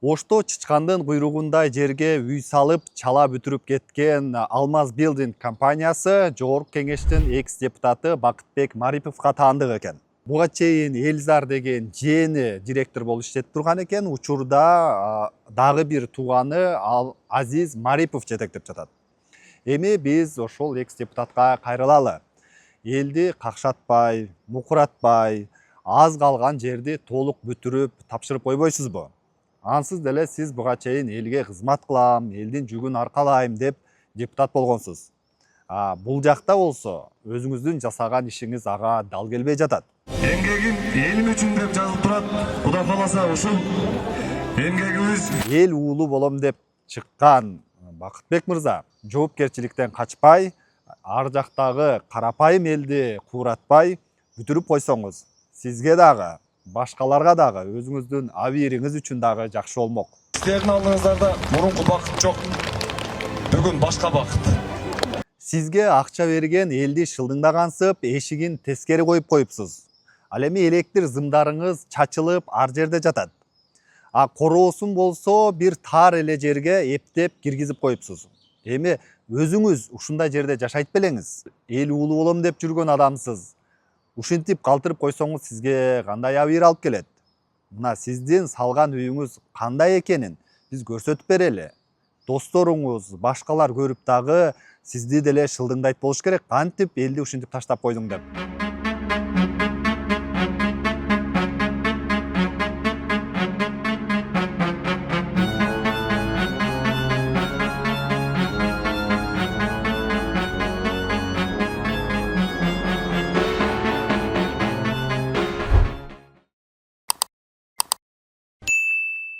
Ошто чычкандын куйругундай жерге үй салып, чала бүтүрүп кеткен Алмаз Билдинг компаниясы Жогорку Кеңештин экс-депутаты Бакытбек Мариповго таандык экен. Буга чейин Элзар деген жээни директор болуп иштеп турган экен. Учурда дагы бир тууганы Азиз Марипов жетектеп жатат. Эми биз ошол экс-депутатка кайрылалы. Элди какшатпай, мукуратпай, аз калган жерди толук бүтүрүп тапшырып койбойсузбу? Ансыз деле сиз буга чейин элге кызмат кылам, элдин жүгүн аркалайм деп депутат болгонсуз. Бул жакта болсо өзүңүздүн жасаган ишиңиз ага дал келбей жатат. Эмгегим элим үчүн деп жазылып турат. Кудай кааласа ушул эмгегибиз Эл уулу болом деп чыккан Бакытбек мырза жоопкерчиликтен качпай, ар жактагы карапайым элди кууратпай бүтүрүп койсоңуз, сизге дагы, башкаларга дагы, өзүңүздүн абийириңиз үчүн дагы жакшы болмок. сиздердин алдыңыздарда мурунку бакыт жок. Бүгүн башка бакыт. Сизге акча берген элди шылдыңдагансып, эшигин тескери коюп коюпсуз. Ал эми электр зымдарыңыз чачылып, ар жерде жатат. Короосун болсо бир тар эле жерге эптеп киргизип коюпсуз. Эми өзүңүз ушундай жерде жашайт белеңиз. Эл уулу болом деп жүргөн адамсыз. Ушинтип калтырып койсоңуз сизге кандай абийир алып келет? Мына сиздин салган үйүңүз кандай экенин биз көрсөтүп берели. Досторуңуз, башкалар көрүп дагы сизди деле шылдыңдайт болуш керек. Кантип элди ушинтип таштап койдуң деп.